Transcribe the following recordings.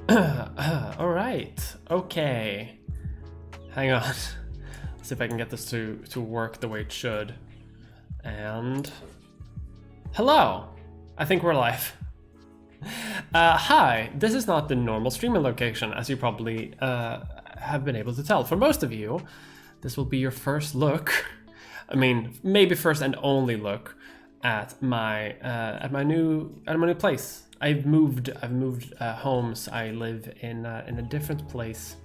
All right. Okay. Hang on. See if I can get this to work the way it should. And hello. I think we're live. Hi. This is not the normal streaming location, as you probably have been able to tell. For most of you, this will be your first look. I mean, maybe first and only look at my new place. I've moved homes. I live in a different place,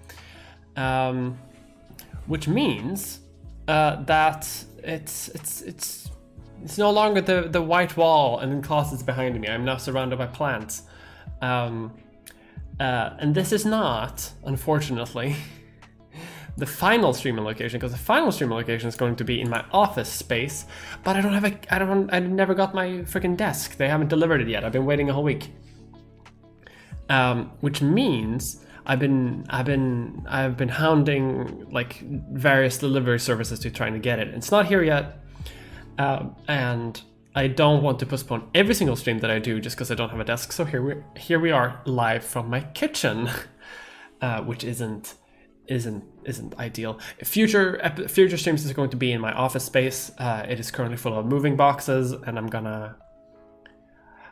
which means that it's no longer the white wall and then closets behind me. I'm now surrounded by plants, and this is not, unfortunately, the final streaming location, because the final streaming location is going to be in my office space, but I never got my freaking desk. They haven't delivered it yet. I've been waiting a whole week. Which means I've been hounding like various delivery services to trying to get it. It's not here yet. And I don't want to postpone every single stream that I do just because I don't have a desk. So here we are live from my kitchen, which isn't ideal. Future streams is going to be in my office space. It is currently full of moving boxes, and I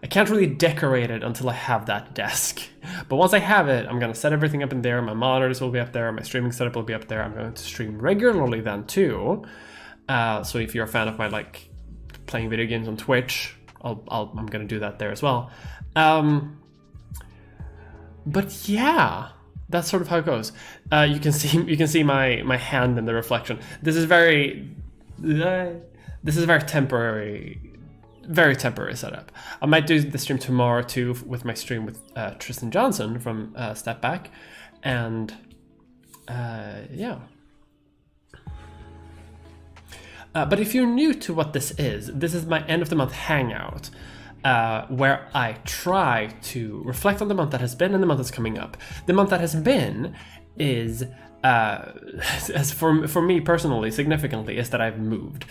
can't really decorate it until I have that desk. But once I have it, I'm gonna set everything up in there. My monitors will be up there. My streaming setup will be up there. I'm going to stream regularly then too. So if you're a fan of my like playing video games on Twitch, I'm gonna do that there as well. But yeah. That's sort of how it goes. You can see my hand in the reflection. This is very temporary setup. I might do the stream tomorrow too with my stream with Tristan Johnson from Step Back, and yeah. But if you're new to what this is my end of the month hangout. Where I try to reflect on the month that has been and the month that's coming up. The month that has been is, as for me personally, significantly, is that I've moved.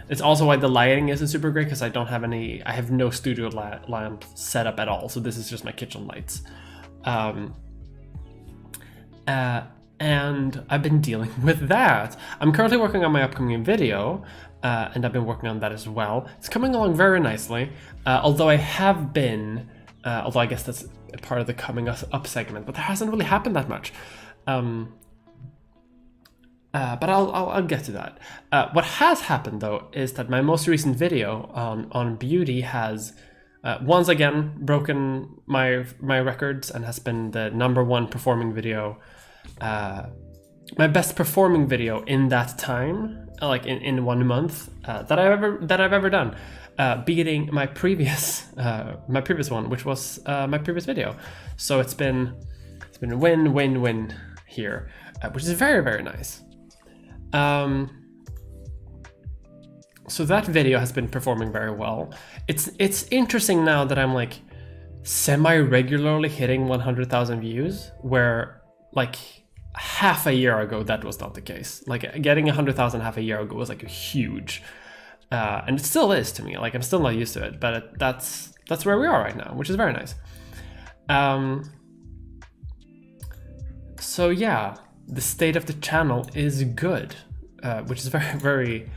It's also why the lighting isn't super great, because I have no studio lamp set up at all, so this is just my kitchen lights. And I've been dealing with that. I'm currently working on my upcoming video, and I've been working on that as well. It's coming along very nicely, although I have been, although I guess that's a part of the coming up segment, but there hasn't really happened that much. But I'll get to that. What has happened though is that my most recent video on beauty has once again broken my records and has been the #1 performing video. My best performing video in that time, like in 1 month, that I've ever done, beating my previous one, which was my previous video. So it's been a win here, which is very, very nice. So that video has been performing very well. It's interesting now that I'm like semi-regularly hitting 100,000 views, where like half a year ago that was not the case. Like getting 100,000 half a year ago was like a huge, and it still is to me. Like I'm still not used to it, but that's where we are right now, which is very nice. So yeah, the state of the channel is good, which is very, very,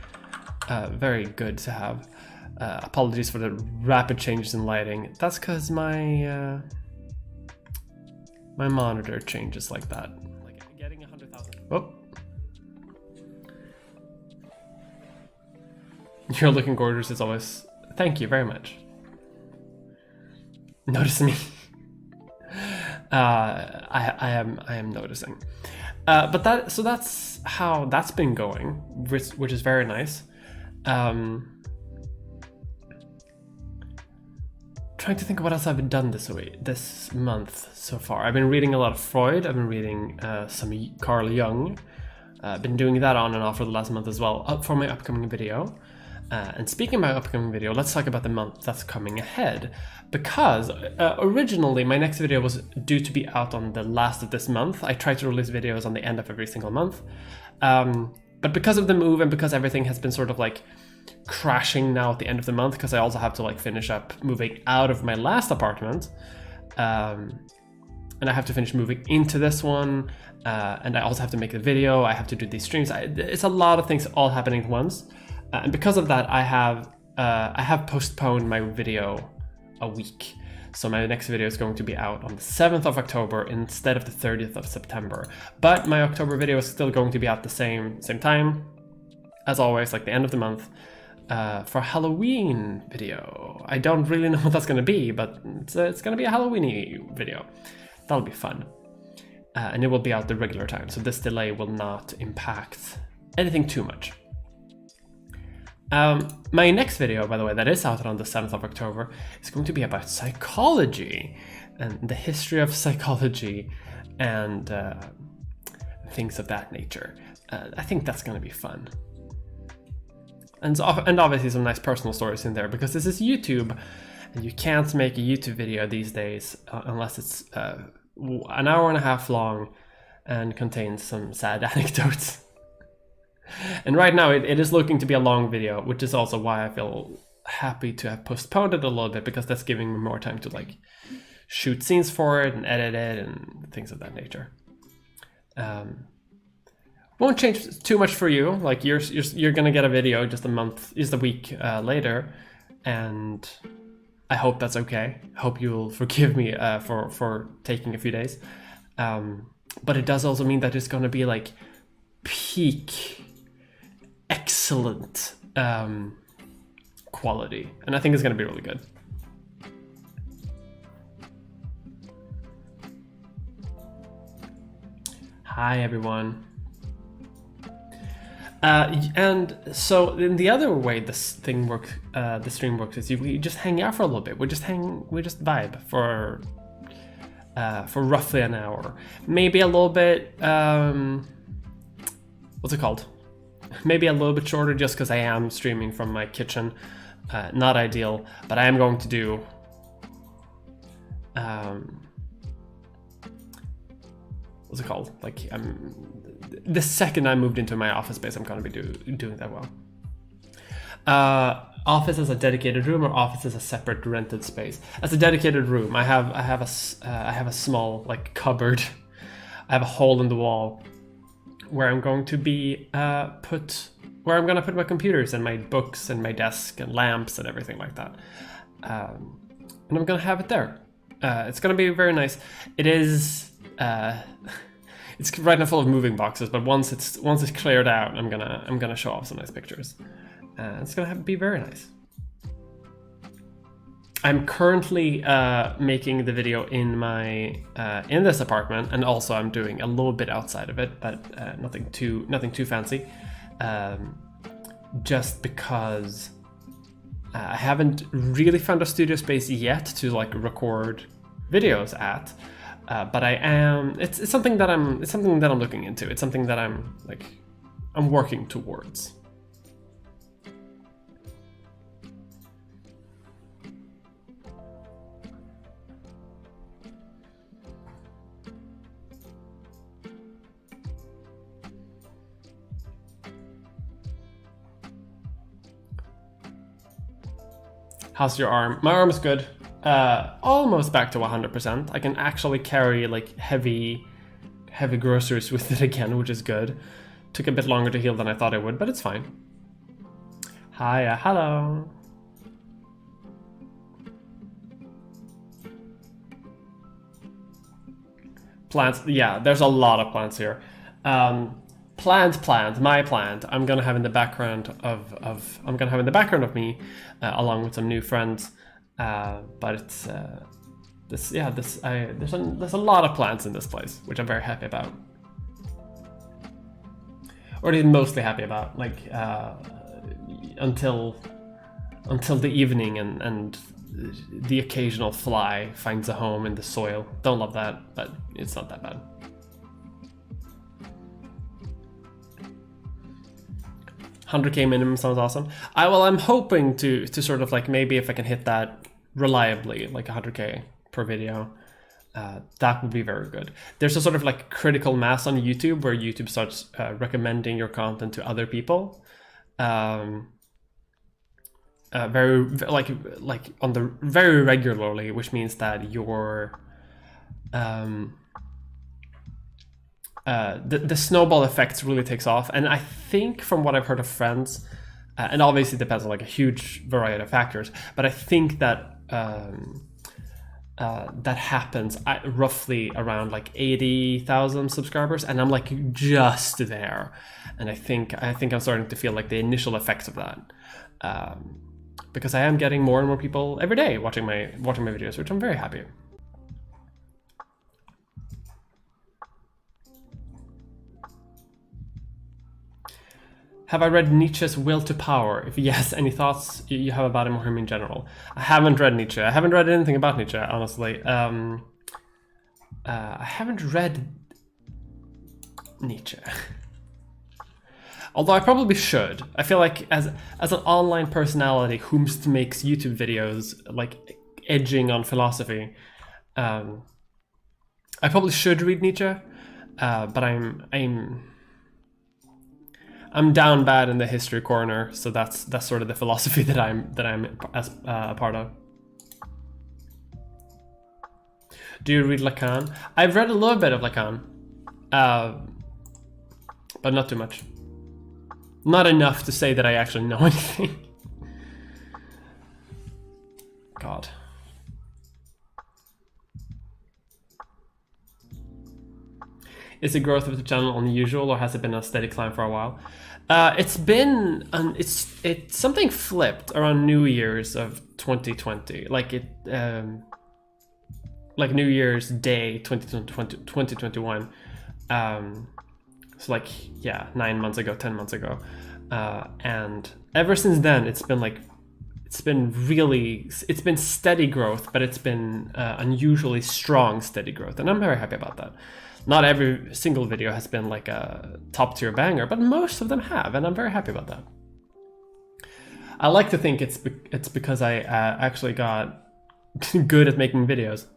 very good to have. Apologies for the rapid changes in lighting. That's because my monitor changes like that. Getting 100,000. Oh, you're looking gorgeous as always. Thank you very much. Notice me. I am noticing. But that's how that's been going, which is very nice. Trying to think of what else I've done this month so far. I've been reading a lot of Freud. I've been reading some Carl Jung. I've been doing that on and off for the last month as well, for my upcoming video. And speaking of my upcoming video, let's talk about the month that's coming ahead. Because originally my next video was due to be out on the last of this month. I try to release videos on the end of every single month. But because of the move and because everything has been sort of like crashing now at the end of the month, because I also have to like finish up moving out of my last apartment, and I have to finish moving into this one, and I also have to make the video. I have to do these streams. It's a lot of things all happening at once, and because of that, I have postponed my video a week. So my next video is going to be out on the 7th of October instead of the 30th of September. But my October video is still going to be out the same time, as always, like the end of the month, for Halloween video. I don't really know what that's going to be, but it's going to be a Halloween-y video. That'll be fun. And it will be out the regular time, so this delay will not impact anything too much. My next video, by the way, that is out on the 7th of October, is going to be about psychology and the history of psychology and things of that nature. I think that's going to be fun. And obviously some nice personal stories in there, because this is YouTube, and you can't make a YouTube video these days unless it's an hour and a half long and contains some sad anecdotes. And right now it is looking to be a long video, which is also why I feel happy to have postponed it a little bit, because that's giving me more time to like shoot scenes for it and edit it and things of that nature. Won't change too much for you. Like you're gonna get a video just a week later, and I hope that's okay. I hope you'll forgive me for taking a few days. But it does also mean that it's gonna be like peak excellent quality, and I think it's going to be really good. Hi everyone. And so in the other way the stream works is we just hang out for a little bit. We just vibe for roughly an hour, maybe a little bit. What's it called? Maybe a little bit shorter, just because I am streaming from my kitchen. Not ideal, but I am going to do what's it called? Like the second I moved into my office space, I'm going to be doing that well. Office as a dedicated room, or office as a separate rented space? As a dedicated room, I have a small like cupboard. I have a hole in the wall where I'm going to be put my computers and my books and my desk and lamps and everything like that. And I'm gonna have it there. It's gonna be very nice. It is. It's right now full of moving boxes, but once it's cleared out, I'm gonna show off some nice pictures. It's gonna be very nice. I'm currently making the video in this apartment, and also I'm doing a little bit outside of it, but nothing too fancy. Just because I haven't really found a studio space yet to like record videos at, but I am. It's something that I'm looking into. It's something that I'm working towards. How's your arm? My arm is good. Almost back to 100%. I can actually carry like heavy groceries with it again, which is good. Took a bit longer to heal than I thought it would, but it's fine. Hi, hello. Plants, yeah, there's a lot of plants here. My plant. I'm gonna have in the background of me, along with some new friends. But it's there's a lot of plants in this place, which I'm very happy about, or at least mostly happy about. Like until the evening, and the occasional fly finds a home in the soil. Don't love that, but it's not that bad. $100K minimum sounds awesome. I'm hoping to sort of like, maybe if I can hit that reliably, like 100K per video, that would be very good. There's a sort of like critical mass on YouTube where YouTube starts recommending your content to other people. Very regularly, which means that your the snowball effect really takes off. And I think from what I've heard of friends, and obviously it depends on like a huge variety of factors, but I think that that happens at roughly around like 80,000 subscribers, and I'm like just there. And I think I'm starting to feel like the initial effects of that, because I am getting more and more people every day watching my videos, which I'm very happy. Have I read Nietzsche's Will to Power? If yes, any thoughts you have about him or him in general? I haven't read Nietzsche. I haven't read anything about Nietzsche, honestly. I haven't read Nietzsche. Although I probably should. I feel like as an online personality who makes YouTube videos like edging on philosophy, I probably should read Nietzsche, but I'm down bad in the history corner, so that's sort of the philosophy that I'm a part of. Do you read Lacan? I've read a little bit of Lacan, but not too much. Not enough to say that I actually know anything. God. Is the growth of the channel unusual, or has it been a steady climb for a while? It's been it's something flipped around New Year's of 2020, like like New Year's Day 2021. So like, yeah, 9 months ago, 10 months ago, and ever since then it's been steady growth, but it's been unusually strong steady growth, and I'm very happy about that. Not every single video has been like a top tier banger, but most of them have, and I'm very happy about that. I like to think it's because I actually got good at making videos.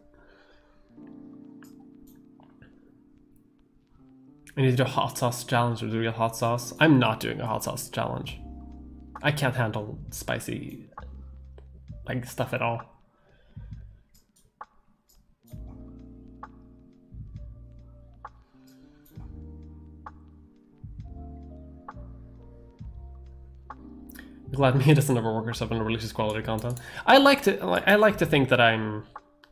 I need to do a hot sauce challenge with real hot sauce. I'm not doing a hot sauce challenge. I can't handle spicy like stuff at all. Glad me doesn't overwork herself and releases quality content. I like to think that I'm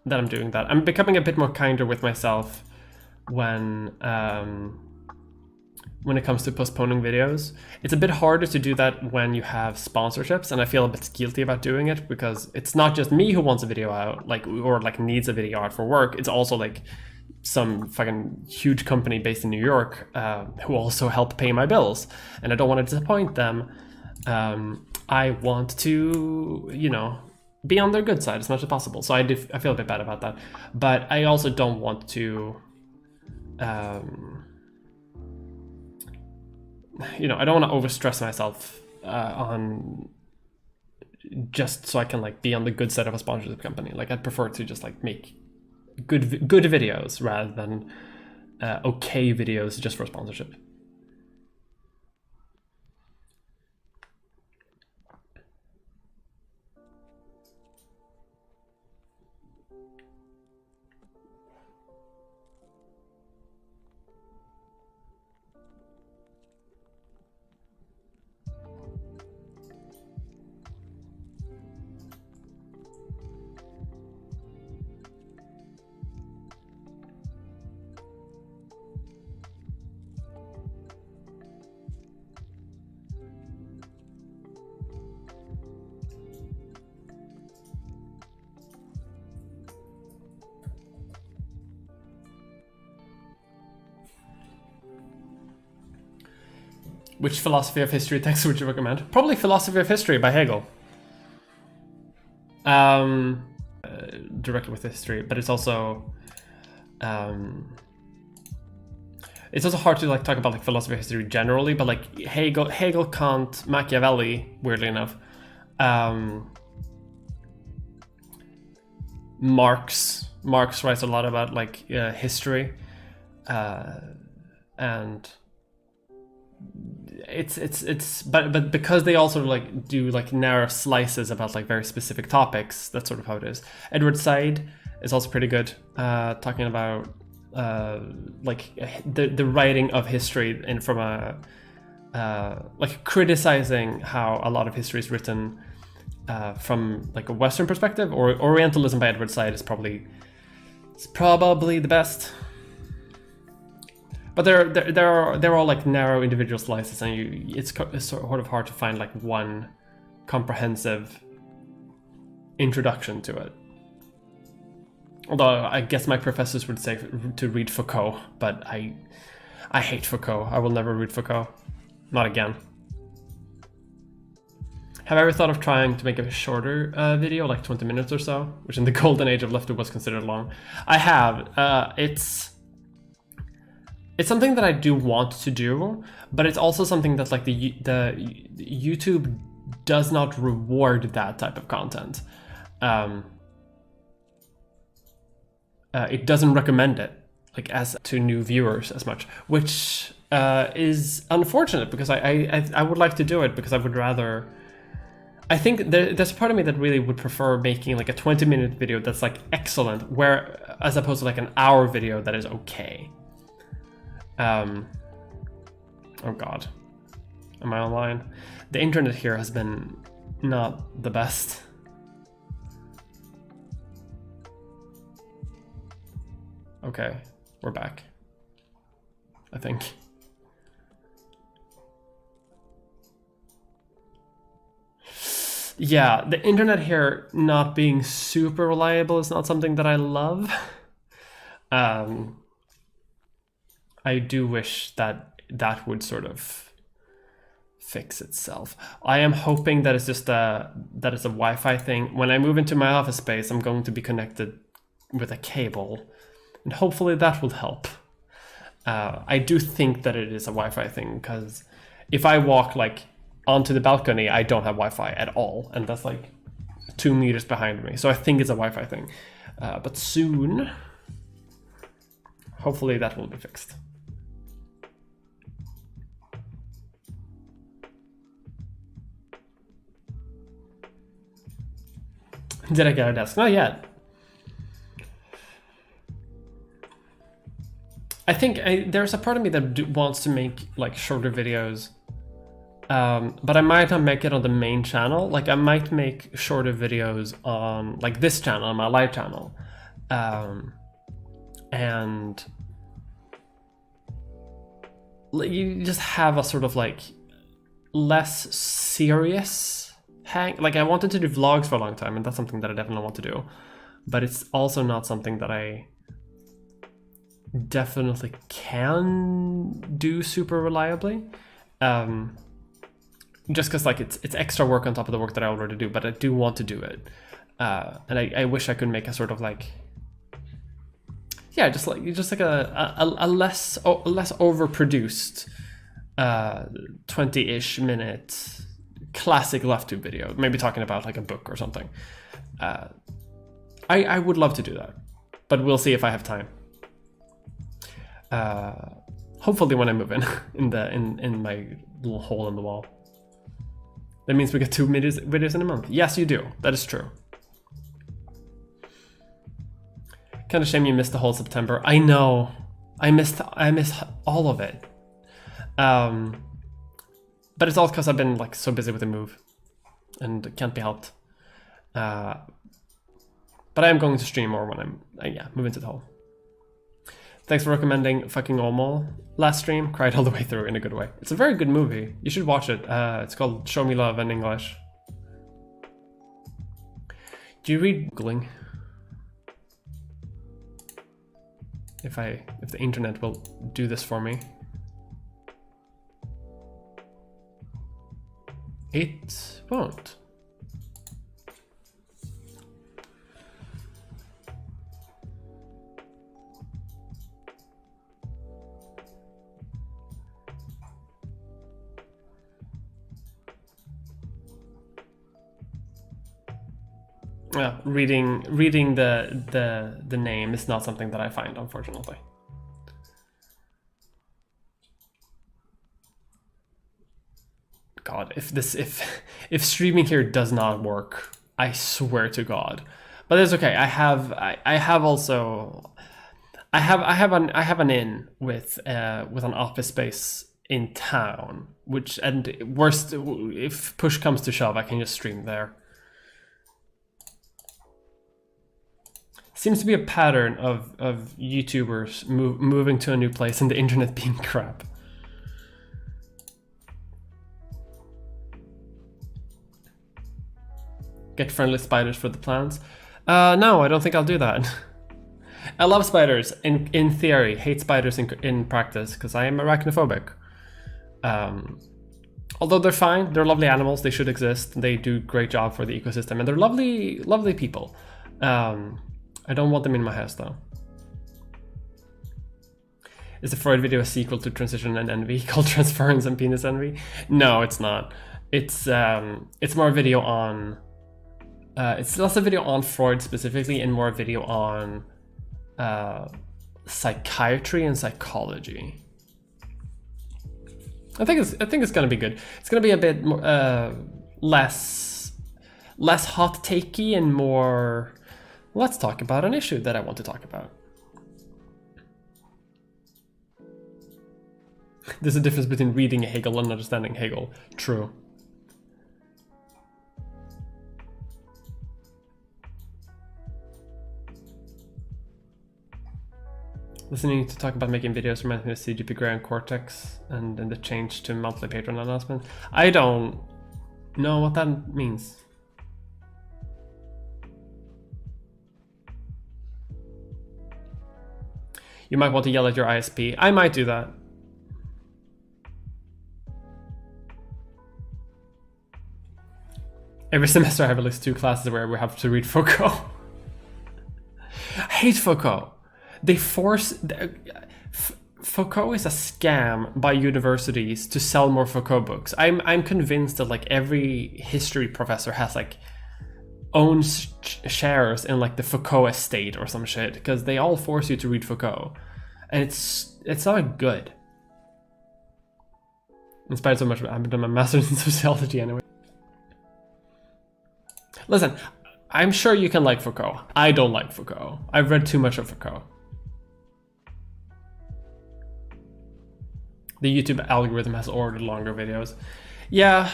doing that. I'm becoming a bit more kinder with myself when it comes to postponing videos. It's a bit harder to do that when you have sponsorships, and I feel a bit guilty about doing it because it's not just me who wants a video out, or needs a video out for work. It's also like some fucking huge company based in New York who also help pay my bills, and I don't want to disappoint them. I want to, be on their good side as much as possible. So I feel a bit bad about that, but I also don't want to, I don't want to overstress myself on just so I can be on the good side of a sponsorship company. I'd prefer to just make good videos rather than okay videos just for sponsorship. Which philosophy of history text would you recommend? Probably Philosophy of History by Hegel. Directly with history, but it's also hard to talk about philosophy of history generally. But Hegel, Kant, Machiavelli, weirdly enough, Marx writes a lot about history, and but because they also do narrow slices about very specific topics, that's sort of how it is. Edward Said is also pretty good, talking about like the writing of history and from a like criticizing how a lot of history is written from like a Western perspective. Or Orientalism by Edward Said is probably the best. But they're all like narrow individual slices, and it's sort of hard to find like one comprehensive introduction to it. Although I guess my professors would say to read Foucault, but I hate Foucault. I will never read Foucault. Not again. Have I ever thought of trying to make a shorter video, like 20 minutes or so, which in the golden age of Lefty was considered long? I have. It's something that I do want to do, but it's also something that like the YouTube does not reward that type of content. It doesn't recommend it like as to new viewers as much, which is unfortunate, because I would like to do it, because I would rather. I think there's a part of me that really would prefer making like a 20-minute video that's like excellent, where as opposed to like an hour video that is okay. Oh god, am I online? The internet here has been not the best. Okay, we're back, I think. Yeah, the internet here not being super reliable is not something that I love. I do wish that that would sort of fix itself. I am hoping that it's just that it's a Wi-Fi thing. When I move into my office space, I'm going to be connected with a cable, and hopefully that will help. I do think that it is a Wi-Fi thing, because if I walk like onto the balcony, I don't have Wi-Fi at all, and that's like 2 meters behind me. So I think it's a Wi-Fi thing, but soon, hopefully that will be fixed. Did I get a desk? Not yet. I think there's a part of me that wants to make like shorter videos, but I might not make it on the main channel. Like I might make shorter videos on like this channel, on my live channel, and you just have a sort of like less serious hang. Like I wanted to do vlogs for a long time, and that's something that I definitely want to do, but it's also not something that I definitely can do super reliably, just because like it's extra work on top of the work that I already do, but I do want to do it, and I wish I could make a sort of like, yeah, just like a less overproduced 20-ish minute classic LeftTube video, maybe talking about like a book or something. I would love to do that, but we'll see if I have time. Hopefully when I move in in my little hole in the wall. That means we get 2 videos in a month. Yes, you do. That is true. Kind of shame you missed the whole September. I know. I missed all of it. But it's all because I've been like so busy with the move and can't be helped. But I am going to stream more when I'm move into the hole. Thanks for recommending fucking Omal last stream. Cried all the way through in a good way. It's a very good movie. You should watch it. It's called Show Me Love in English. Do you read Googling? If the internet will do this for me. It won't. Yeah, reading the name is not something that I find, unfortunately. God, if streaming here does not work, I swear to God, But it's okay. I have an inn with an office space in town, which, and worst, if push comes to shove, I can just stream there. Seems to be a pattern of YouTubers moving to a new place and the internet being crap. Get friendly spiders for the plants. No, I don't think I'll do that. I love spiders in theory, hate spiders in practice, because I am arachnophobic. Although they're fine, they're lovely animals, they should exist, they do a great job for the ecosystem, and they're lovely, lovely people. I don't want them in my house though. Is the Freud video a sequel to Transition and Envy called Transference and Penis Envy? No, it's not. It's more a video on... it's less a video on Freud specifically and more a video on psychiatry and psychology. I think it's gonna be good. It's gonna be a bit more, less hot takey and more, let's talk about an issue that I want to talk about. There's a difference between reading Hegel and understanding Hegel. True. Listening to talk about making videos reminds me of CGP Grey and Cortex and then the change to monthly Patreon announcement. I don't know what that means. You might want to yell at your ISP. I might do that. Every semester I have at least 2 classes where we have to read Foucault. I hate Foucault. They force... Foucault is a scam by universities to sell more Foucault books. I'm convinced that like every history professor has like owns shares in like the Foucault estate or some shit, because they all force you to read Foucault, and it's not good. In spite of so much, I've done my master's in sociology anyway. Listen, I'm sure you can like Foucault. I don't like Foucault. I've read too much of Foucault. The YouTube algorithm has ordered longer videos. Yeah,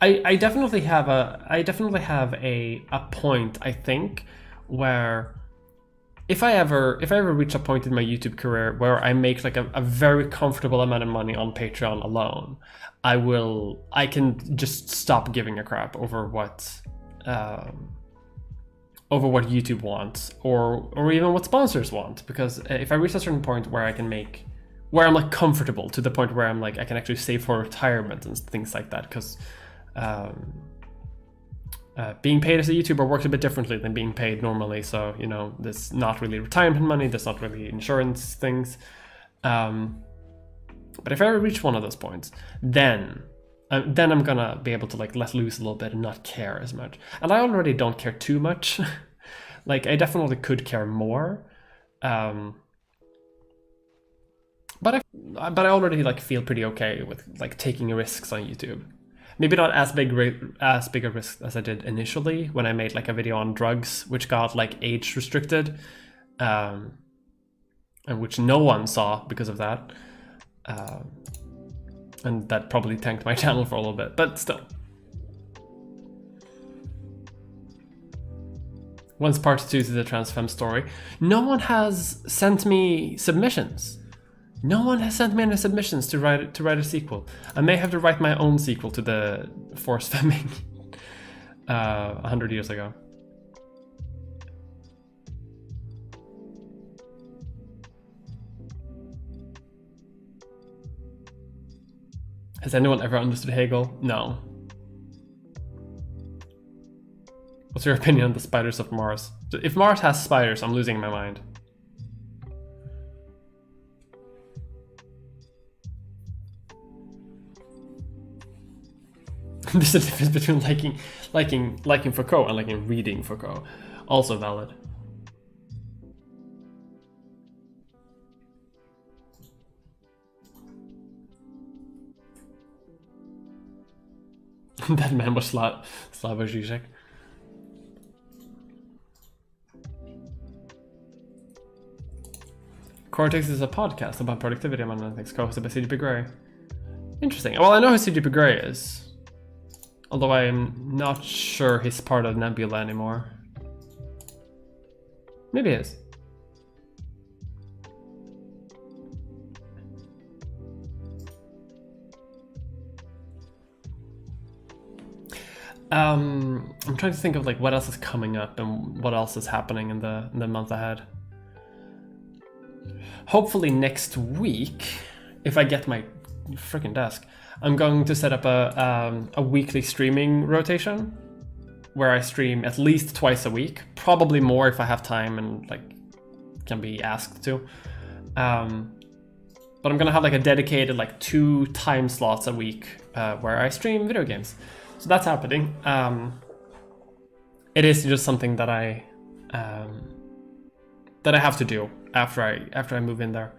I definitely have a point, I think, where if I ever reach a point in my YouTube career where I make like a very comfortable amount of money on Patreon alone, I can just stop giving a crap over what YouTube wants or even what sponsors want, because if I reach a certain point where I can make, where I'm like comfortable to the point where I'm like I can actually save for retirement and things like that, because being paid as a YouTuber works a bit differently than being paid normally. So you know, there's not really retirement money, there's not really insurance things. But if I ever reach one of those points, then I'm gonna be able to like let loose a little bit and not care as much. And I already don't care too much. Like I definitely could care more. But I already like feel pretty okay with like taking risks on YouTube. Maybe not as big a risk as I did initially when I made like a video on drugs, which got like age restricted, and which no one saw because of that. And that probably tanked my channel for a little bit, but still. When's part 2 to the transfem story? No one has sent me submissions. No one has sent me any submissions to write a sequel. I may have to write my own sequel to the force femming 100 years ago. Has anyone ever understood Hegel? No. What's your opinion on the spiders of Mars? If Mars has spiders, I'm losing my mind. There's a difference between liking Foucault and liking reading Foucault. Also valid. That man was Slavoj Žižek. Cortex is a podcast about productivity among analytics, co-hosted by CGP Grey. Interesting. Well, I know who CGP Grey is, although I'm not sure he's part of Nebula anymore. Maybe he is. I'm trying to think of like what else is coming up and what else is happening in the month ahead. Hopefully next week, if I get my freaking desk, I'm going to set up a weekly streaming rotation where I stream at least twice a week, probably more if I have time and like can be asked to. But I'm gonna have like a dedicated like 2 time slots a week where I stream video games. So that's happening. It is just something that I have to do after I move in there.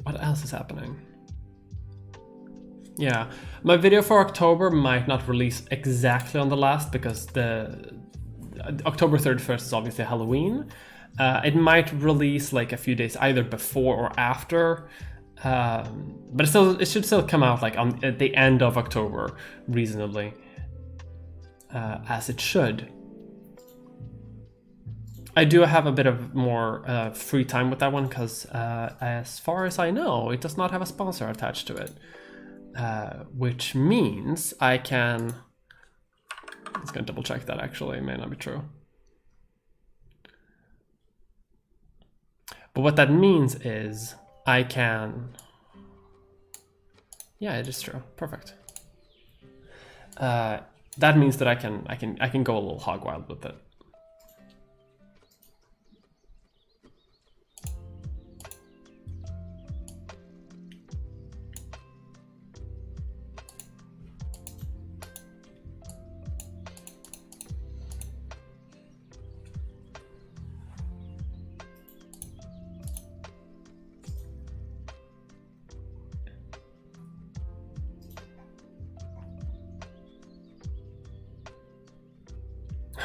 What else is happening? Yeah, my video for October might not release exactly on the last because the October 31st is obviously Halloween. It might release like a few days either before or after, but it should still come out like at the end of October, reasonably, as it should. I do have a bit of more free time with that one because, as far as I know, it does not have a sponsor attached to it, which means I can. I'm just gonna double check that. Actually, it may not be true. But what that means is I can, yeah, it is true. Perfect. That means that I can go a little hog wild with it.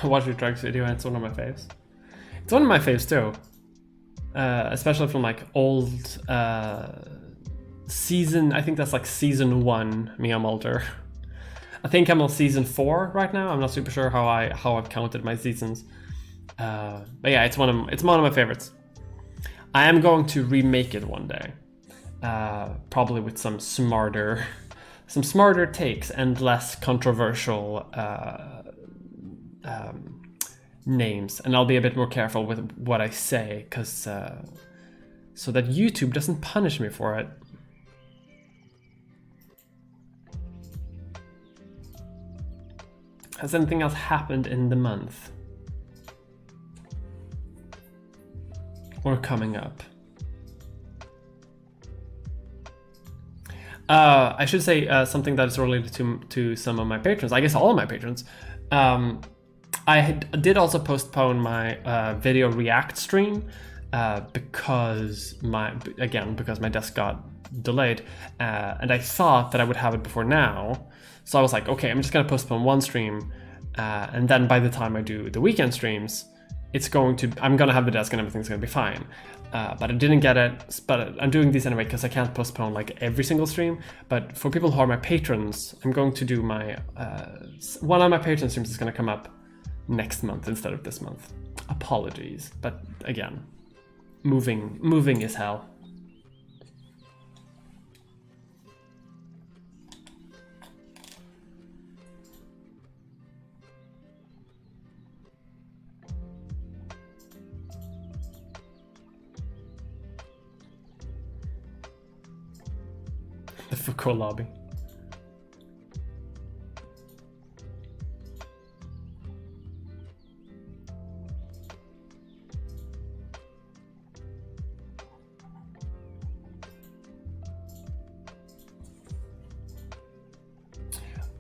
Watch your drugs video, and it's one of my faves. It's one of my faves too, especially from like old season. I think that's like season 1 Mia Mulder. I think I'm on season 4 right now. I'm not super sure how I've counted my seasons, but yeah, it's one of my favorites. I am going to remake it one day, probably with some smarter takes and less controversial names, and I'll be a bit more careful with what I say, because so that YouTube doesn't punish me for it. Has anything else happened in the month or coming up? I should say something that is related to some of my patrons. I guess all of my patrons. I did also postpone my video react stream because my desk got delayed, and I thought that I would have it before now. So I was like, okay, I'm just gonna postpone one stream, and then by the time I do the weekend streams, I'm gonna have the desk and everything's gonna be fine. But I didn't get it, but I'm doing these anyway because I can't postpone like every single stream. But for people who are my patrons, I'm going to do my one of my patron streams is going to come up next month instead of this month. Apologies, but again, moving is hell. The Foucault lobby.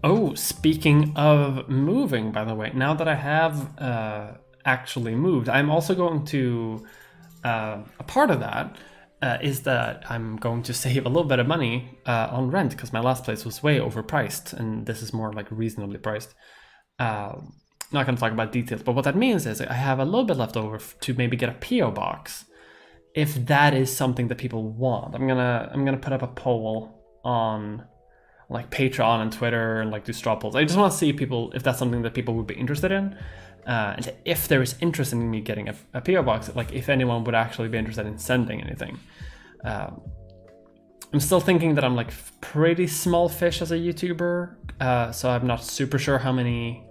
Oh, speaking of moving, by the way, now that I have actually moved, I'm also going to, a part of that is that I'm going to save a little bit of money on rent, because my last place was way overpriced and this is more like reasonably priced. not going to talk about details, but what that means is I have a little bit left over to maybe get a PO box, if that is something that people want. I'm gonna put up a poll on like Patreon and Twitter and like do straw polls. I just want to see people if that's something that people would be interested in, and if there is interest in me getting a PO box, like if anyone would actually be interested in sending anything. I'm still thinking that I'm like pretty small fish as a YouTuber, so I'm not super sure how many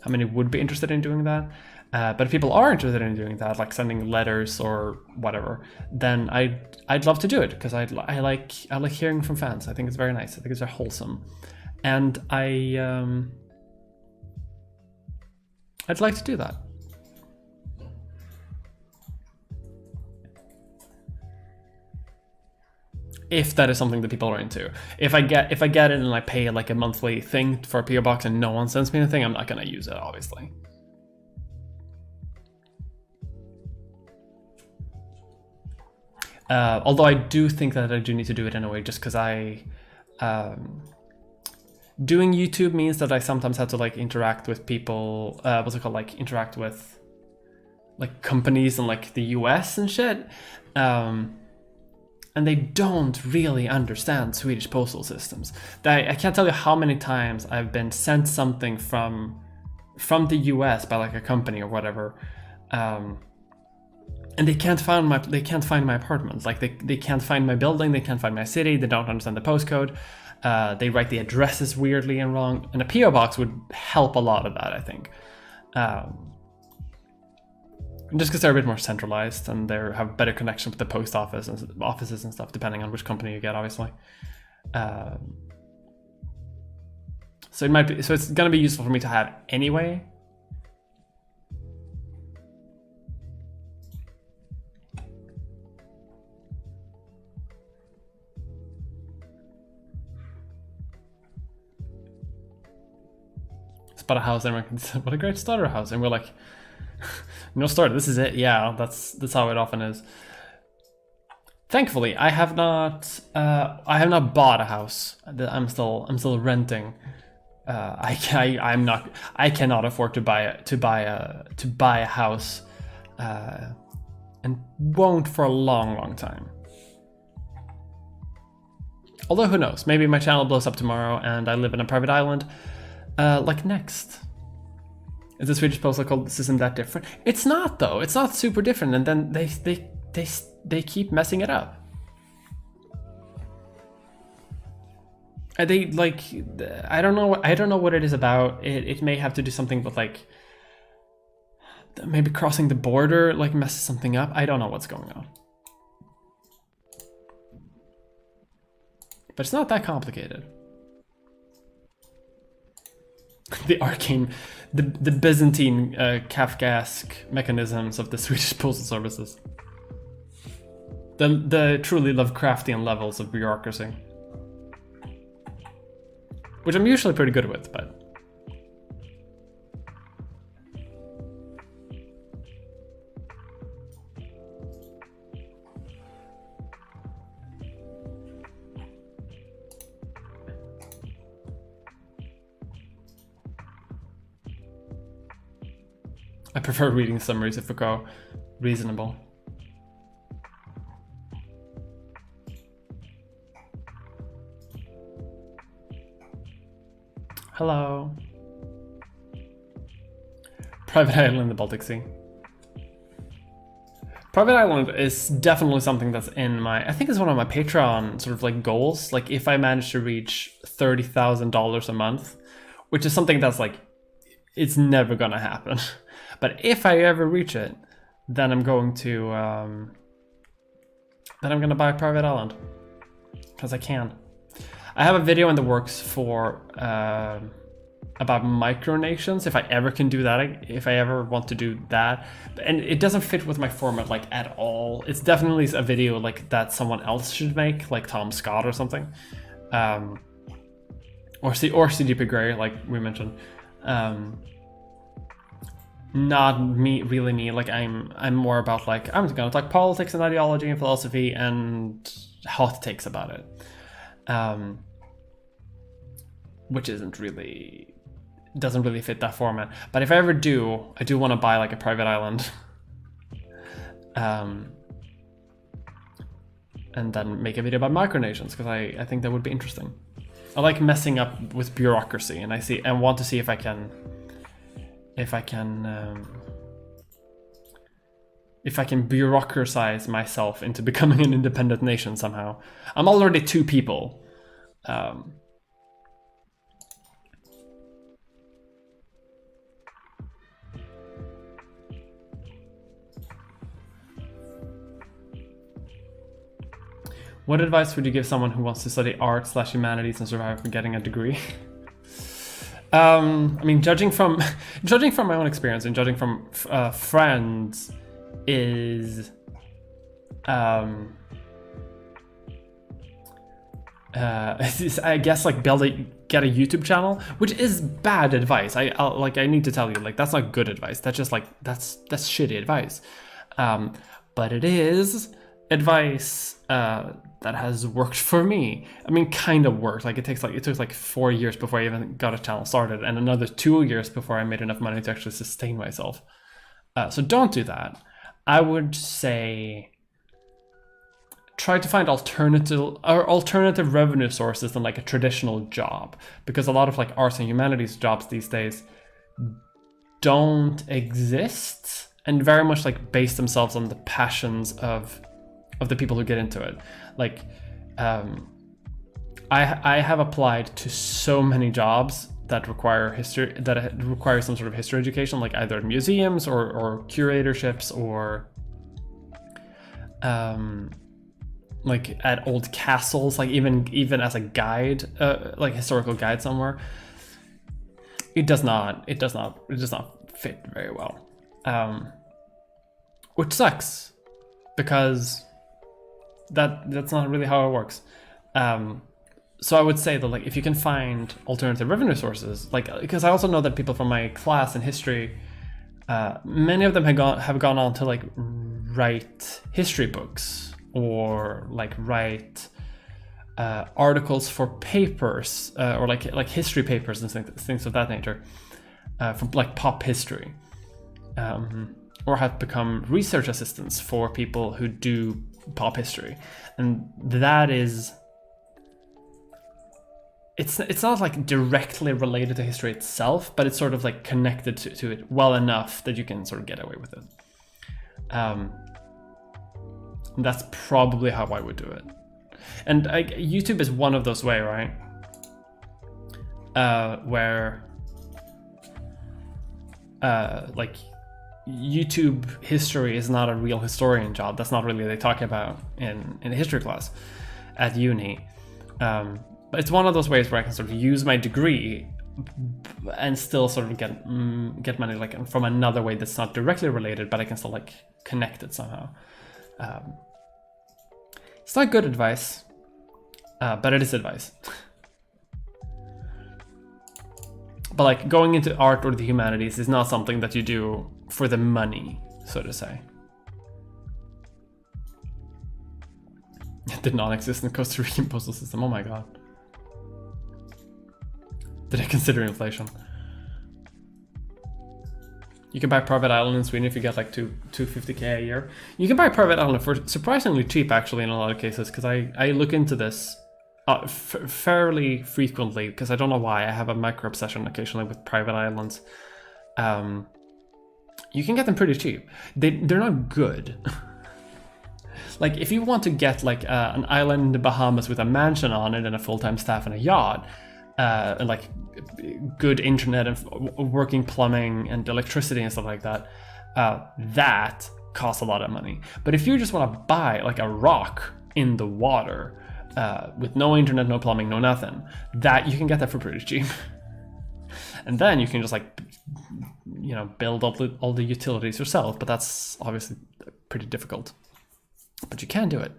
would be interested in doing that. But if people are interested in doing that, like sending letters or whatever, then I'd love to do it, because I like hearing from fans. I think it's very nice. I think it's very wholesome, and I'd like to do that. If that is something that people are into. If I get it and I pay like a monthly thing for a PO box and no one sends me anything, I'm not gonna use it, obviously. Although I do think that I do need to do it anyway, just because doing YouTube means that I sometimes have to like interact with people, like interact with like companies in like the US and shit. And they don't really understand Swedish postal systems. I can't tell you how many times I've been sent something from the US by like a company or whatever, and they can't find my apartment. Like they can't find my building, they can't find my city, they don't understand the postcode. They write the addresses weirdly and wrong, and a PO box would help a lot of that, I think. Just because they're a bit more centralized and they have better connection with the post office and offices and stuff, depending on which company you get, obviously. So it's gonna be useful for me to have anyway. It's about a house, and what a great starter house, and we're like, no starter, this is it. Yeah, that's how it often is. Thankfully, I have not bought a house. I'm still renting. I cannot afford to buy a house, and won't for a long time. Although who knows? Maybe my channel blows up tomorrow and I live in a private island. Like next. Is the Swedish postal code system that different? It's not, though. It's not super different, and then they keep messing it up. And they like, I don't know what it is about. It may have to do something with like maybe crossing the border like messes something up. I don't know what's going on. But it's not that complicated. The arcane, the Byzantine Kafkaesque mechanisms of the Swedish postal services. The truly Lovecraftian levels of bureaucracy. Which I'm usually pretty good with, but... I prefer reading summaries of Foucault. Reasonable. Hello. Private island in the Baltic Sea. Private island is definitely something that's in my, I think it's one of my Patreon sort of like goals. Like if I manage to reach $30,000 a month, which is something that's like, it's never gonna happen. But if I ever reach it, then I'm going to, buy a private island. Because I can. I have a video in the works for, about micronations, if I ever can do that, if I ever want to do that. And it doesn't fit with my format like at all. It's definitely a video like that someone else should make, like Tom Scott or something. Or CGP Grey, like we mentioned. Not me, really me. Like I'm more about like, I'm gonna talk politics and ideology and philosophy and hot takes about it. Which isn't really doesn't really fit that format. But if I ever do, I do want to buy like a private island. And then make a video about micronations, because I think that would be interesting. I like messing up with bureaucracy, and I want to see if I can bureaucratize myself into becoming an independent nation somehow. I'm already 2 people. What advice would you give someone who wants to study art/humanities and survive for getting a degree? I mean, judging from my own experience and judging from friends, is I guess like get a YouTube channel, which is bad advice. I need to tell you, like, that's not good advice. That's just like that's shitty advice. But it is advice that has worked for me. I mean, kind of worked. Like it took like 4 years before I even got a channel started, and another 2 years before I made enough money to actually sustain myself. So don't do that. I would say try to find alternative revenue sources than like a traditional job, because a lot of like arts and humanities jobs these days don't exist and very much like base themselves on the passions of the people who get into it. Like I have applied to so many jobs that require some sort of history education, like either museums or curatorships or like at old castles, like even as a guide, like historical guide somewhere. It does not fit very well, which sucks, because that's not really how it works. So I would say that, like, if you can find alternative revenue sources, like, because I also know that people from my class in history, many of them have gone on to like write history books or like write articles for papers, or like history papers and things of that nature, from like pop history, or have become research assistants for people who do pop history. And that is, it's not like directly related to history itself, but it's sort of like connected to it well enough that you can sort of get away with it. That's probably how I would do it. And YouTube is one of those ways, right? Where like YouTube history is not a real historian job. That's not really what they talk about in a history class at uni. But it's one of those ways where I can sort of use my degree and still sort of get money like from another way that's not directly related, but I can still like connect it somehow. It's not good advice, but it is advice. But like going into art or the humanities is not something that you do for the money, so to say. It did not exist in the Costa Rican postal system. Oh my god. Did I consider inflation? You can buy private island in Sweden if you get like 250k a year. You can buy private island for surprisingly cheap, actually, in a lot of cases, because I look into this fairly frequently, because I don't know why. I have a micro obsession occasionally with private islands. You can get them pretty cheap. They're not good. Like if you want to get like an island in the Bahamas with a mansion on it and a full-time staff and a yacht, and like good internet and working plumbing and electricity and stuff like that, that costs a lot of money. But if you just want to buy like a rock in the water, with no internet, no plumbing, no nothing, that you can get that for pretty cheap. And then you can just like, you know, build up all the utilities yourself, but that's obviously pretty difficult. But you can do it.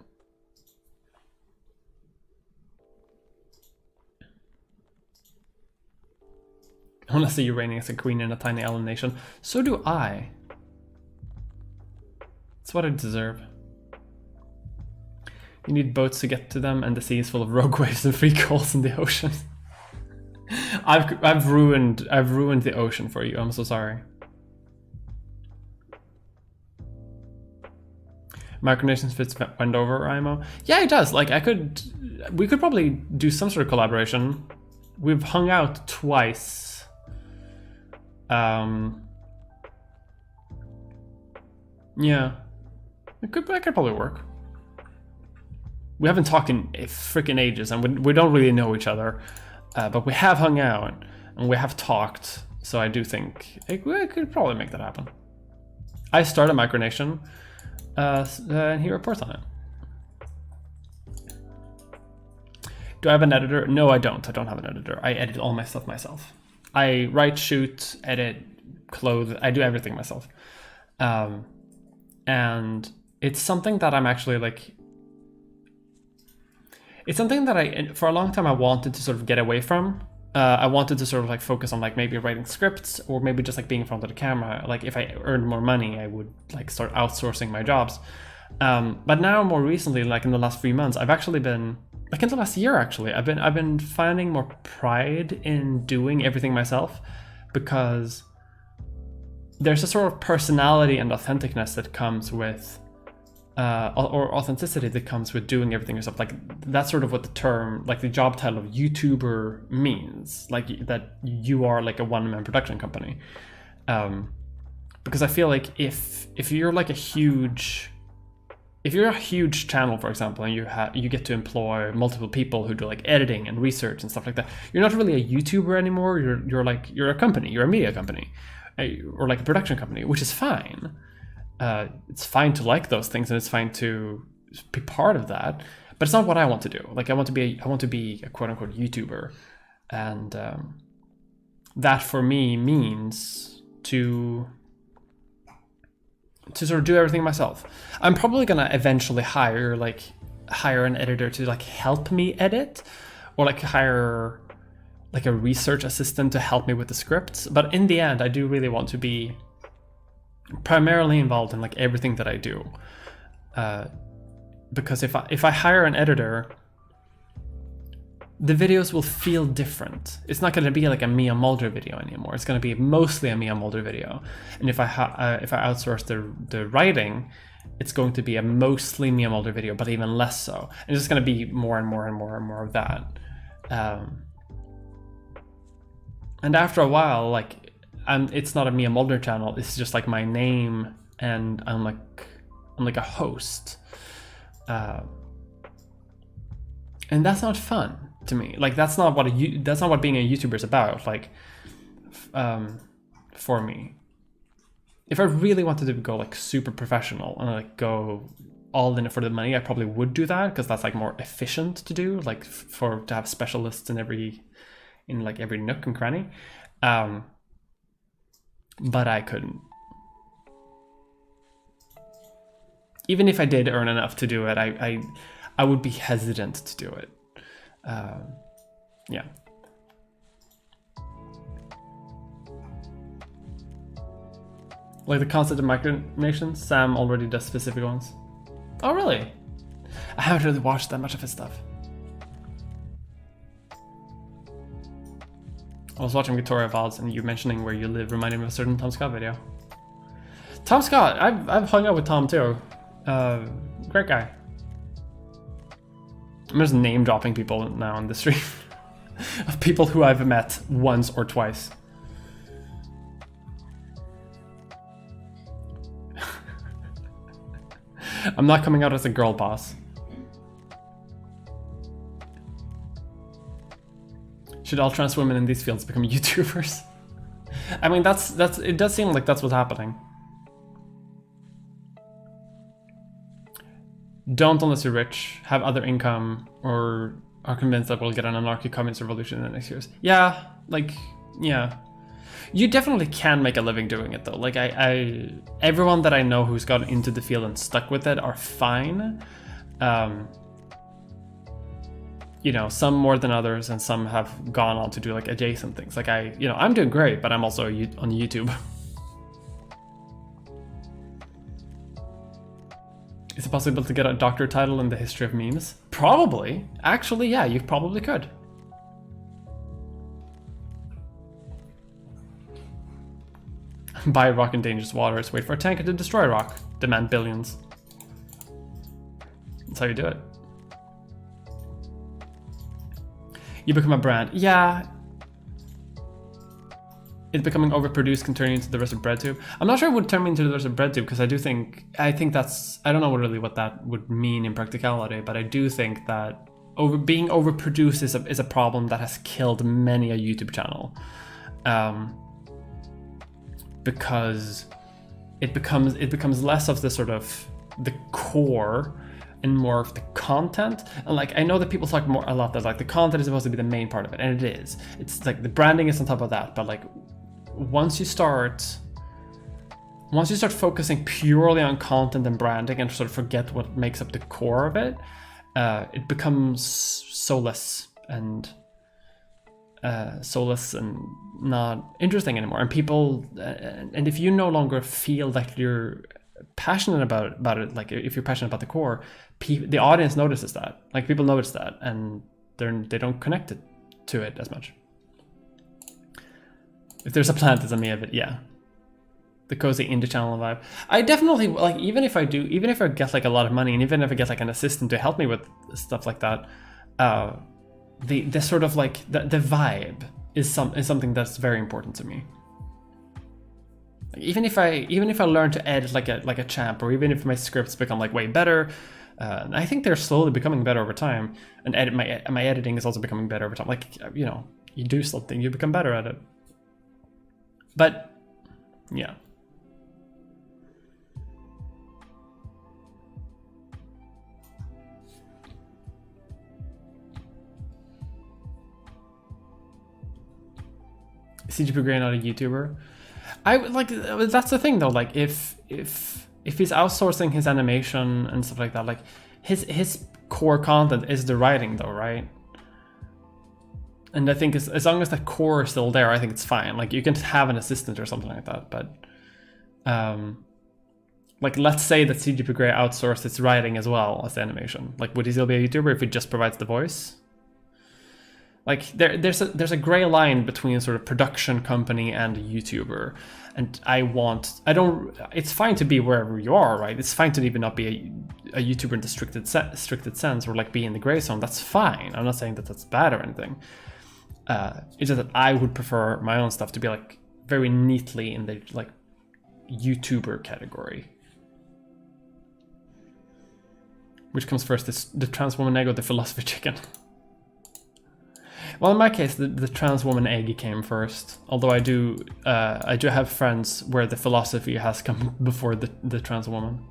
I want to see you reigning as a queen in a tiny island nation. So do I. It's what I deserve. You need boats to get to them, and the sea is full of rogue waves and free calls in the ocean. I've ruined the ocean for you. I'm so sorry. Micronations fits Wendover IMO. Yeah, it does. Like we could probably do some sort of collaboration. We've hung out twice. Yeah, that could probably work. We haven't talked in freaking ages, and we don't really know each other, but we have hung out and we have talked. So I do think we could probably make that happen. I start a micronation, and he reports on it. Do I have an editor? No, I don't. I don't have an editor. I edit all my stuff myself. I write, shoot, edit, clothe. I do everything myself. And it's something that I'm actually like, it's something that for a long time I wanted to sort of get away from. I wanted to sort of like focus on like maybe writing scripts, or maybe just like being in front of the camera. Like if I earned more money, I would like start outsourcing my jobs. But now more recently, like in the last 3 months, I've actually been, like in the last year actually, I've been finding more pride in doing everything myself, because there's a sort of personality and authenticness that comes with, or authenticity that comes with doing everything yourself. Like that's sort of what the term, like the job title of YouTuber means, like that you are like a one-man production company. Because I feel like if you're like if you're a huge channel, for example, and you get to employ multiple people who do like editing and research and stuff like that, you're not really a YouTuber anymore. You're a company, you're a media company, or like a production company, which is fine. It's fine to like those things, and it's fine to be part of that, but it's not what I want to do. Like I want to be a quote unquote YouTuber, and that for me means to sort of do everything myself. I'm probably gonna eventually hire an editor to like help me edit, or like hire like a research assistant to help me with the scripts. But in the end, I do really want to be primarily involved in like everything that I do, because if I hire an editor, the videos will feel different. It's not going to be like a Mia Mulder video anymore. It's going to be mostly a Mia Mulder video. And if I outsource the writing, it's going to be a mostly Mia Mulder video, but even less so. And it's just going to be more and more and more and more of that. And after a while, like, it's not a Mia Mulder channel. It's just like my name, and I'm like a host. And that's not fun to me. Like that's not what being a YouTuber is about. Like, for me, if I really wanted to go like super professional and like go all in for the money, I probably would do that, because that's like more efficient to do. Like to have specialists in every nook and cranny. But I couldn't. Even if I did earn enough to do it, I would be hesitant to do it. Yeah. Like the concept of micronations, Sam already does specific ones. Oh, really? I haven't really watched that much of his stuff. I was watching Victoria VODs, and you mentioning where you live reminded me of a certain Tom Scott video. Tom Scott, I've hung out with Tom too. Great guy. I'm just name dropping people now on the stream of people who I've met once or twice. I'm not coming out as a girl boss. Should all trans women in these fields become YouTubers? I mean, it does seem like that's what's happening. Don't unless you're rich, have other income, or are convinced that we'll get an anarchic communist revolution in the next years. Yeah, like, yeah. You definitely can make a living doing it though. Like everyone that I know who's gotten into the field and stuck with it are fine. You know, some more than others, and some have gone on to do like adjacent things. Like I'm doing great, but I'm also on YouTube. Is it possible to get a doctor title in the history of memes? Probably. Actually, yeah, you probably could. Buy rock in dangerous waters, wait for a tanker to destroy rock, demand billions. That's how you do it. You become a brand. Yeah. It becoming overproduced can turn you into the rest of BreadTube. I'm not sure it would turn me into the rest of BreadTube because I think that's, I don't know really what that would mean in practicality, but I do think that being overproduced is a problem that has killed many a YouTube channel. Because it becomes less of the sort of the core and more of the content. And like, I know that people talk a lot that like the content is supposed to be the main part of it, and it is. It's like the branding is on top of that, but like once you start focusing purely on content and branding and sort of forget what makes up the core of it, it becomes soulless and not interesting anymore. And people, and if you no longer feel like you're passionate about it, like if you're passionate about the core, the audience notices that. Like people notice that, and they don't connect it to it as much. If there's a plant, there's a me of it. Yeah, the cozy indie channel vibe. I definitely like, even if I get like a lot of money, and even if I get like an assistant to help me with stuff like that, the sort of like the vibe is something that's very important to me. Even if I learn to edit like a champ, or even if my scripts become like way better, I think they're slowly becoming better over time. And my editing is also becoming better over time. Like, you know, you do something, you become better at it. But yeah. CGP Grey not a YouTuber. I like, that's the thing though. Like if he's outsourcing his animation and stuff like that, like his core content is the writing though, right? And I think as long as that core is still there, I think it's fine. Like you can have an assistant or something like that. But like let's say that CGP Grey outsourced its writing as well as the animation. Like would he still be a YouTuber if he just provides the voice? Like there's a gray line between sort of production company and a YouTuber, and it's fine to be wherever you are, right? It's fine to even not be a YouTuber in the stricted sense, or like be in the gray zone. That's fine. I'm not saying that that's bad or anything. It's just that I would prefer my own stuff to be like very neatly in the like YouTuber category. Which comes first, the trans woman egg or the philosophy chicken? Well, in my case, the trans woman egg came first. Although I do have friends where the philosophy has come before the trans woman.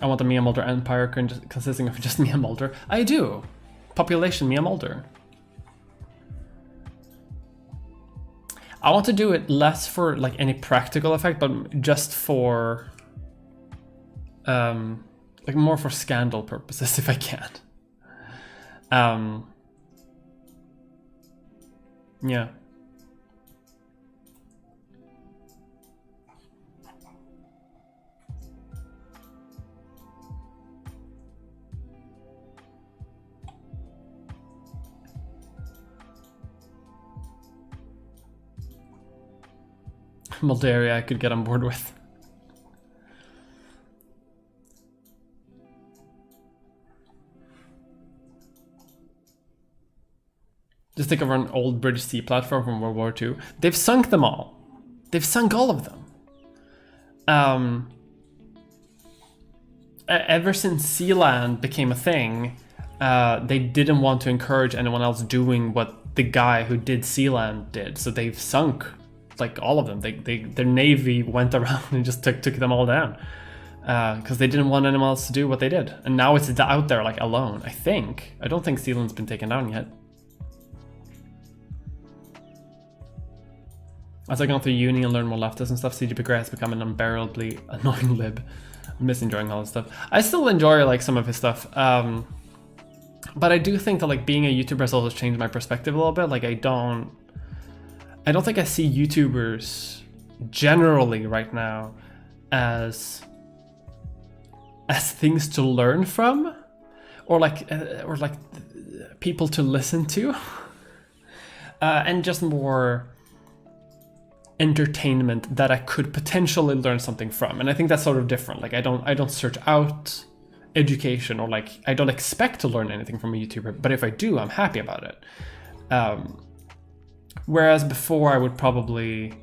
I want a Mia Mulder empire consisting of just Mia Mulder. I do. Population Mia Mulder. I want to do it less for like any practical effect, but just for like more for scandal purposes if I can. Yeah. Moldaria I could get on board with. Just think of an old British sea platform from World War II. They've sunk them all. They've sunk all of them. Ever since Sealand became a thing, they didn't want to encourage anyone else doing what the guy who did Sealand did. So they've sunk like all of them. Their navy went around and just took them all down because they didn't want anyone else to do what they did. And now it's out there like alone. I don't think Sealand's been taken down yet. As I gone through uni and learned more leftist and stuff, CGP Grey has become an unbearably annoying lib. I'm enjoying all this stuff. I still enjoy like some of his stuff, but I do think that like being a YouTuber has also changed my perspective a little bit. Like I don't think I see YouTubers generally right now as things to learn from, or like people to listen to. and just more entertainment that I could potentially learn something from. And I think that's sort of different. Like I don't search out education, or like I don't expect to learn anything from a YouTuber, but if I do, I'm happy about it. Whereas before I would probably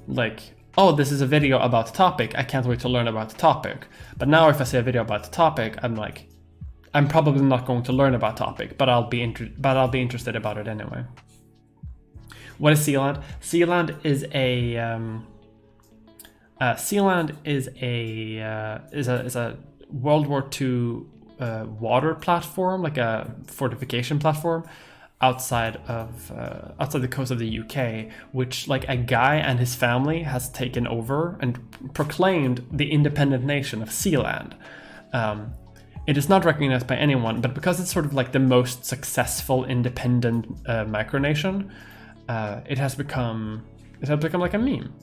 like, oh, this is a video about the topic, I can't wait to learn about the topic. But now if I see a video about the topic, I'm like, I'm probably not going to learn about topic, but I'll be interested about it anyway. What is Sealand? Sealand is a World War II water platform, like a fortification platform outside the coast of the UK, which like a guy and his family has taken over and proclaimed the independent nation of Sealand. It is not recognized by anyone, but because it's sort of like the most successful independent micronation, it has become like a meme.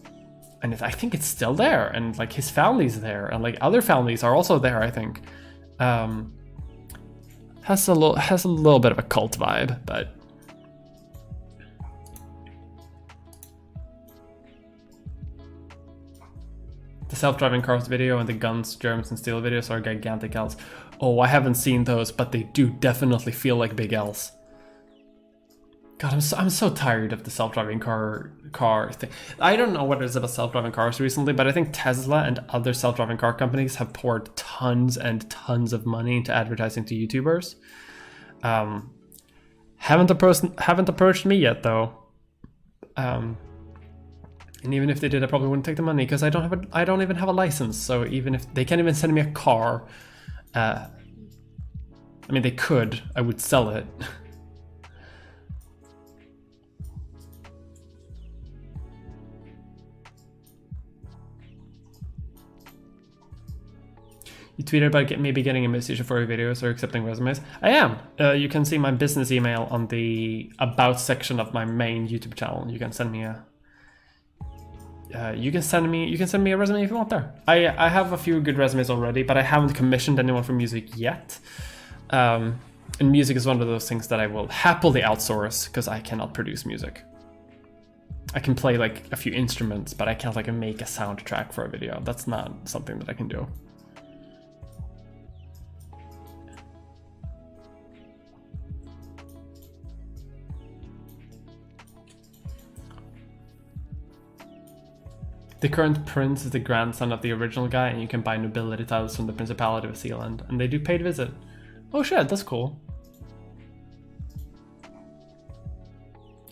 And I think it's still there, and like his family's there, and like other families are also there, I think. Has a little bit of a cult vibe, but the self-driving cars video and the guns, germs, and steel videos are gigantic L's. Oh, I haven't seen those, but they do definitely feel like big L's. God, I'm so tired of the self-driving car thing. I don't know what it is about self-driving cars recently, but I think Tesla and other self-driving car companies have poured tons and tons of money into advertising to YouTubers. Haven't approached me yet though. And even if they did, I probably wouldn't take the money because I don't even have a license. So even if they can't even send me a car, I mean they could. I would sell it. You tweeted about maybe getting a musician for your videos or accepting resumes. I am. You can see my business email on the about section of my main YouTube channel. You can send me a. You can send me a resume if you want there. I have a few good resumes already, but I haven't commissioned anyone for music yet. And music is one of those things that I will happily outsource because I cannot produce music. I can play like a few instruments, but I can't like make a soundtrack for a video. That's not something that I can do. The current prince is the grandson of the original guy, and you can buy nobility titles from the Principality of Sealand, and they do paid visit. Oh shit, that's cool.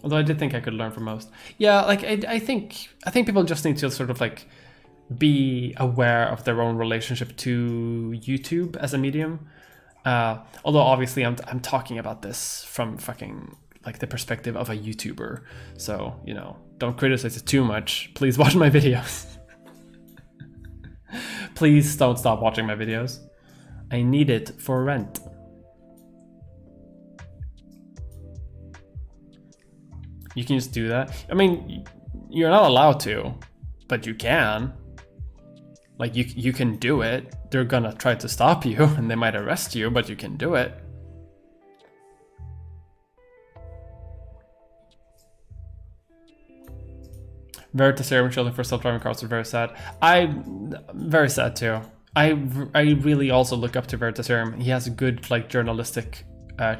Although I did think I could learn from most. Yeah, like I think people just need to sort of like be aware of their own relationship to YouTube as a medium. Although obviously I'm talking about this from fucking like the perspective of a YouTuber, so you know, don't criticize it too much. Please watch my videos. Please don't stop watching my videos. I need it for rent. You can just do that. I mean, you're not allowed to, but you can. Like you can do it. They're gonna try to stop you and they might arrest you, but you can do it. Veritaserum children for self-driving cars are very sad. I'm very sad too. I really also look up to Veritaserum. He has good like journalistic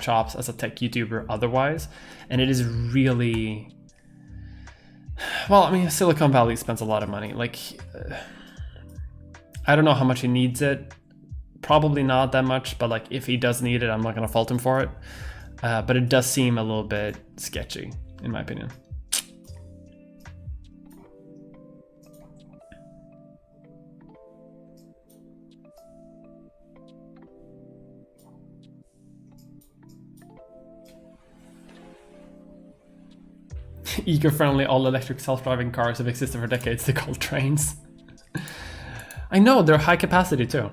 chops as a tech YouTuber otherwise, and it is really, well, I mean, Silicon Valley spends a lot of money. Like, I don't know how much he needs it. Probably not that much, but like if he does need it, I'm not gonna fault him for it. But it does seem a little bit sketchy, in my opinion. Eco-friendly all-electric self-driving cars have existed for decades. They're called trains. I know, they're high capacity too.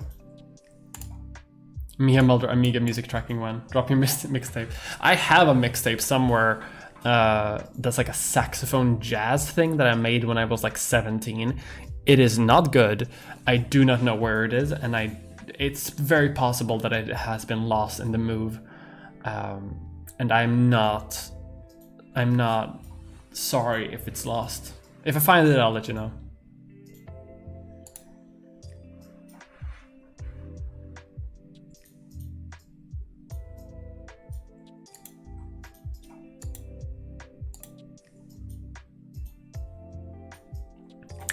Mia Mulder, Amiga music tracking one. Drop your mixtape. I have a mixtape somewhere that's like a saxophone jazz thing that I made when I was like 17. It is not good. I do not know where it is, and it's very possible that it has been lost in the move. And I'm not I'm not sorry if it's lost. If I find it, I'll let you know.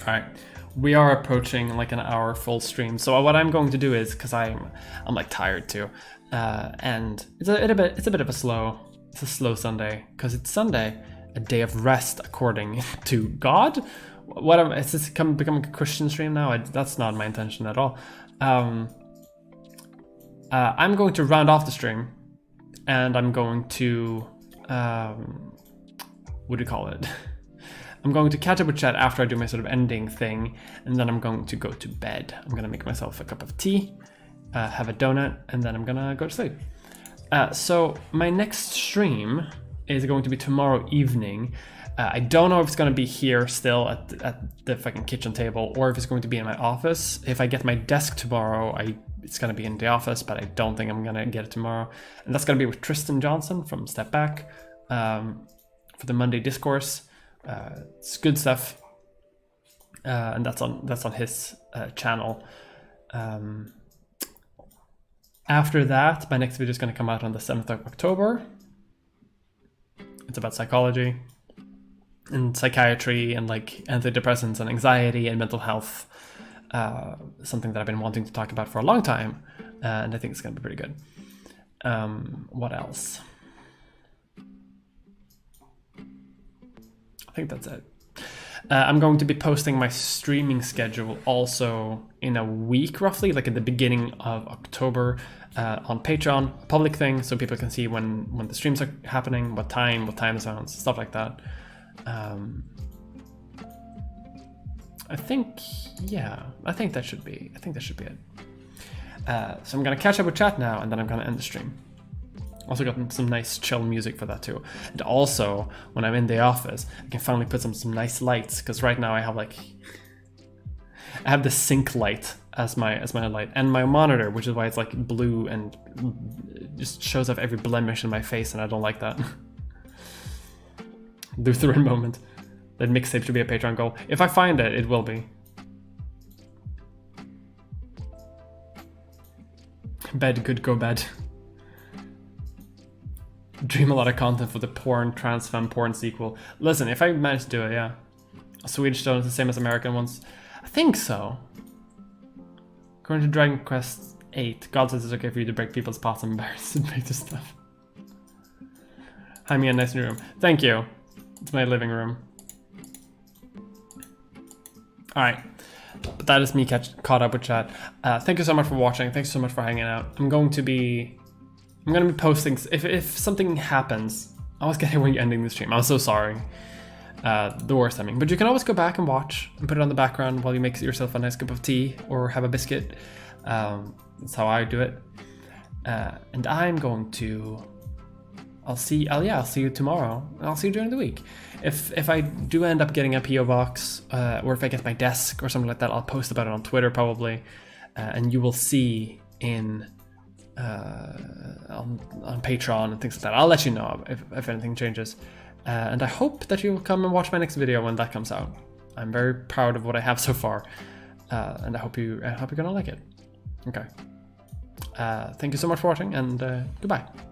All right, we are approaching like an hour full stream. So what I'm going to do is, because I'm like tired too, and it's a bit of a slow Sunday, because it's Sunday, a day of rest according to God. Is this becoming a Christian stream now? That's not my intention at all. I'm going to round off the stream, and I'm going to what do you call it? I'm going to catch up with chat after I do my sort of ending thing, and then I'm going to go to bed. I'm gonna make myself a cup of tea, have a donut, and then I'm gonna go to sleep. So my next stream is going to be tomorrow evening. I don't know if it's gonna be here still at the fucking kitchen table, or if it's going to be in my office. If I get my desk tomorrow, it's gonna be in the office, but I don't think I'm gonna get it tomorrow. And that's gonna be with Tristan Johnson from Step Back for the Monday Discourse. It's good stuff, and that's on his channel. After that, my next video is going to come out on the 7th of October. It's about psychology and psychiatry and like antidepressants and anxiety and mental health, something that I've been wanting to talk about for a long time, and I think it's going to be pretty good. What else? I think that's it. I'm going to be posting my streaming schedule also in a week, roughly, like at the beginning of October, on Patreon, a public thing, so people can see when the streams are happening, what time zones, stuff like that. I think that should be it. So I'm gonna catch up with chat now, and then I'm gonna end the stream. Also got some nice chill music for that too. And also, when I'm in the office, I can finally put some nice lights, because right now I have the sync light as my light, and my monitor, which is why it's like blue and just shows off every blemish in my face, and I don't like that. Lutheran moment. That mixtape should be a Patreon goal. If I find it, it will be. Bed could go bad. Dream a lot of content for the trans femme porn sequel. Listen, if I manage to do it, yeah. Swedish stone is the same as American ones. I think so. According to Dragon Quest 8, God says it's okay for you to break people's pots and embarrass and break this stuff. Hi, me a nice new room. Thank you. It's my living room. Alright. But that is me caught up with chat. Thank you so much for watching. Thanks so much for hanging out. I'm gonna be posting, if something happens, I always get it when you're ending the stream. I'm so sorry. The worst timing. But you can always go back and watch and put it on the background while you make yourself a nice cup of tea or have a biscuit. That's how I do it. And I'm going to, I'll see you tomorrow. And I'll see you during the week. If I do end up getting a PO box, or if I get my desk or something like that, I'll post about it on Twitter probably. And you will see on Patreon and things like that. I'll let you know if anything changes, and I hope that you will come and watch my next video when that comes out. I'm very proud of what I have so far, and I hope you're gonna like it. Okay, thank you so much for watching, and goodbye.